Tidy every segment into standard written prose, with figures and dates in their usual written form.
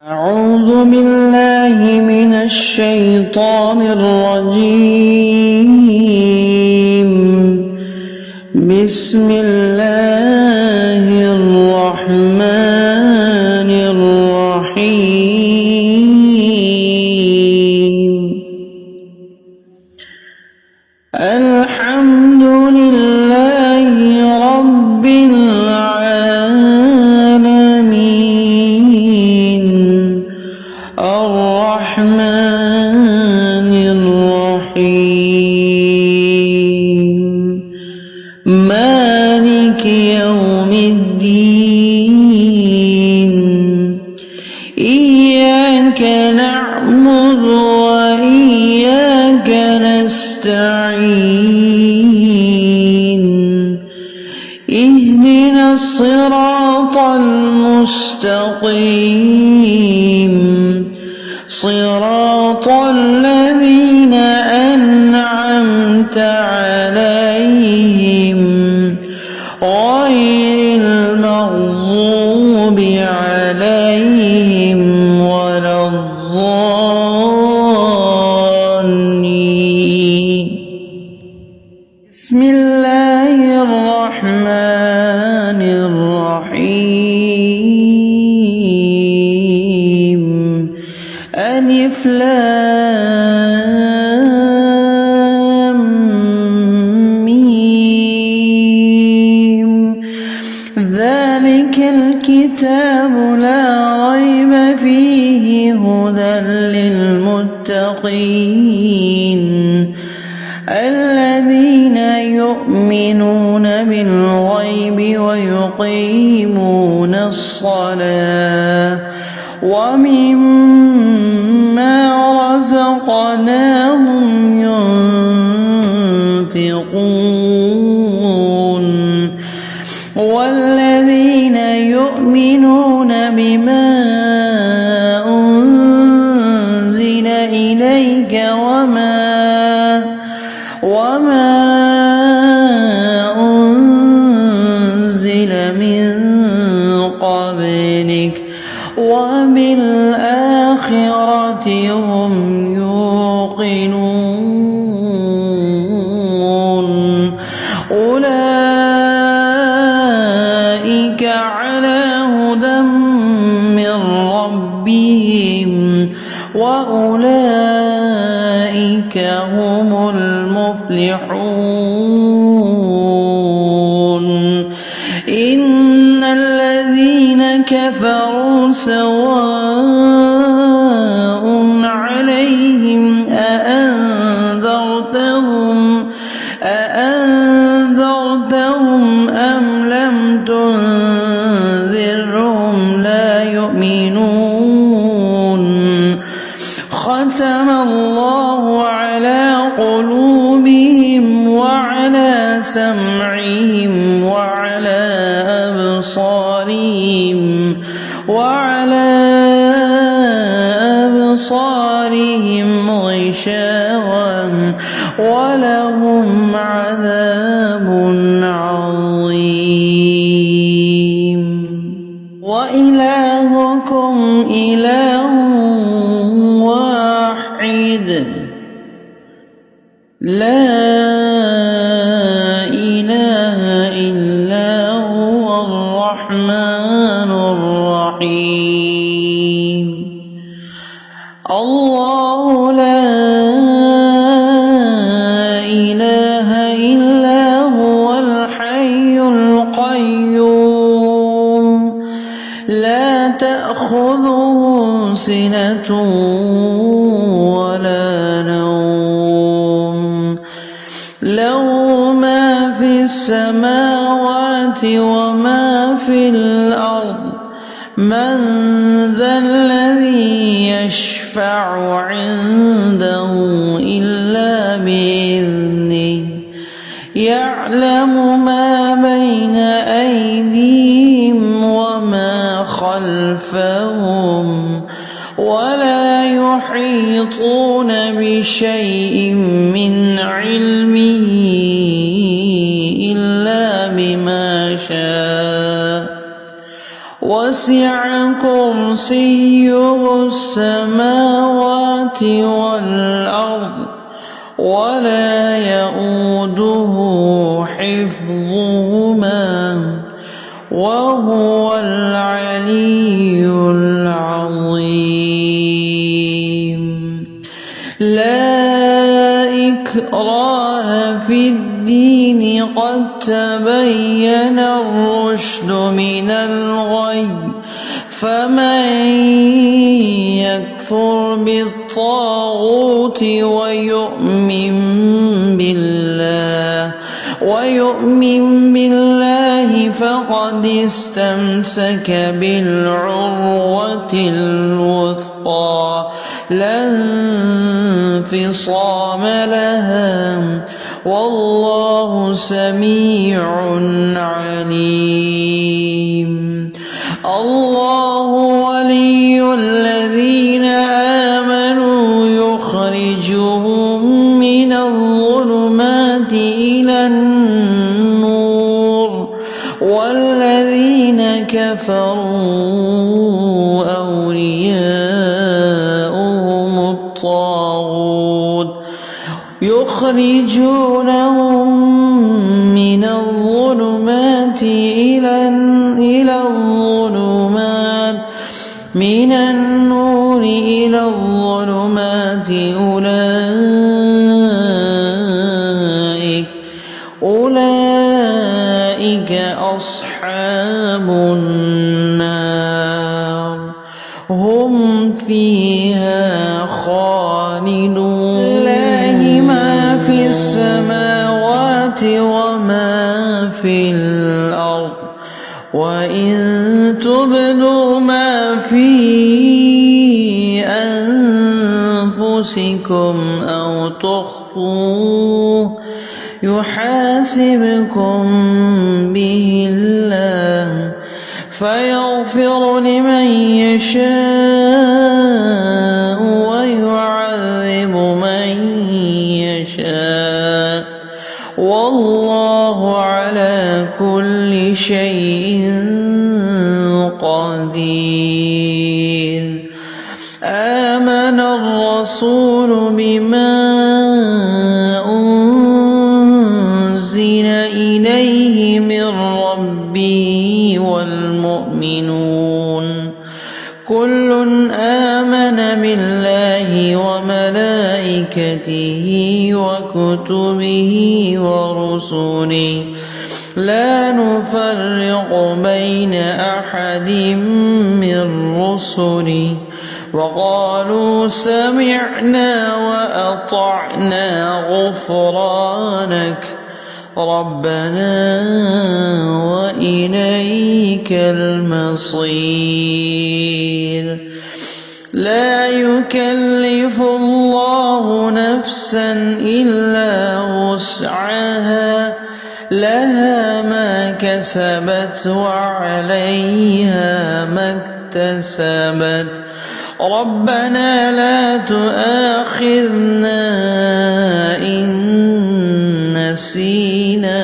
أعوذ بالله من الشيطان الرجيم. بسم الله الرحمن الرحيم. الحمد لله رب العالمين الرحمن الرحيم مالك يوم الدين. إياك نعبد وإياك نستعين. اهدنا الصراط المستقيم صراط الذين أنعمت عليهم غير المغضوب عليهم ولا الضالين. بسم الله الرحمن الرحيم. ألف لام ميم. ذلك الكتاب لا ريب فيه هدى للمتقين الذين يؤمنون بالغيب ويقيمون الصلاة ومما رزقناهم ينفقون. والذين يؤمنون بما أنزل إليك وما أنزل من قبلك وبالآخرة هم يوقنون. أولئك على هدى من ربهم وأولئك هم المفلحون. إن الذين كفروا سواء عليهم أأنذرتهم أم لم تنذرهم لا يؤمنون. ختم الله على قلوبهم وعلى سمعهم وعلى أبصارهم غشاوة ولهم عذاب عظيم. وإلهكم إله واحد لا إله إلا هو الرحمن الرحيم. الله لا إله إلا هو الحي القيوم لا تأخذه سنة ولا نوم. له ما في السماوات وما في الأرض. من ذا الذي يشفع عنده إلا بإذنه. يعلم ما بين أيديهم وما خلفهم ولا يحيطون بشيء من علمه إلا بما شاء. وسع كرسيه السماوات والأرض ولا يؤوده حفظهما وهو العلي العظيم. لا إكراه في الدين قد تبين الرشد من الغي فمن يكفر بالطاغوت ويؤمن بالله فقد استمسك بالعروة الوثقى لا انفصام لها والله سميع عليم. الله ولي الذين آمنوا يخرجهم من الظلمات إلى النور والذين كفروا أولياؤهم الطاغوت يخرجونهم من الظلمات إلى الظلمات من النور إلى الظلمات أولئك أصحاب النار هم فيها خالدون. لله ما في السماوات وما في الأرض وإن تبدوا ما في أنفسكم أو تخفوه يحاسبكم به الله فيغفر لمن يشاء ويعذب من يشاء والله على كل شيء قدير. آمن الرسول بما أنزل إليه من ربه والمؤمنون كل آمن بالله وملائكته وكتبه ورسله لا نفرق بين أحد من رسله وقالوا سمعنا وأطعنا غفرانك ربنا وإليك المصير. لا يكلف الله نفسا إلا وسعها لها ما كسبت وعليها ما اكتسبت ربنا لا تؤاخذنا إن نسينا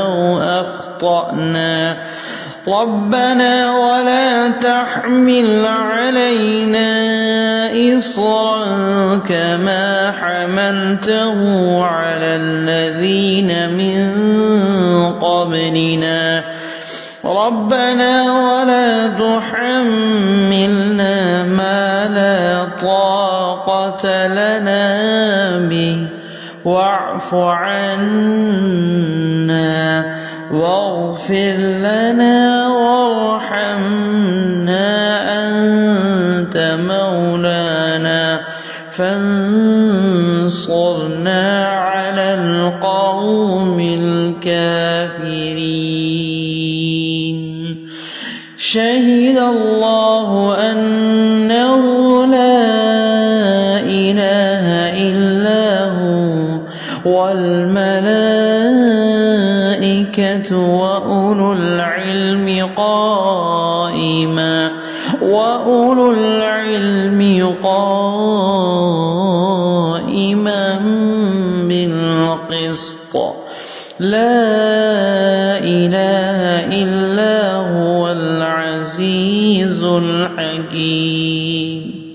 أو أخطأنا ربنا ولا تحمل علينا إصرا كما حملته على الذين من قبلنا ربنا ولا تحملنا ما لا طاقة لنا به واعف عنا واغفر لنا وارحمنا أنت مولانا فانصرنا على القوم الكافرين. شهد الله أنه لا إله إلا هو والملائكة وأولو العلم قائما بالقسط لا إله إلا هو العزيز الرحيم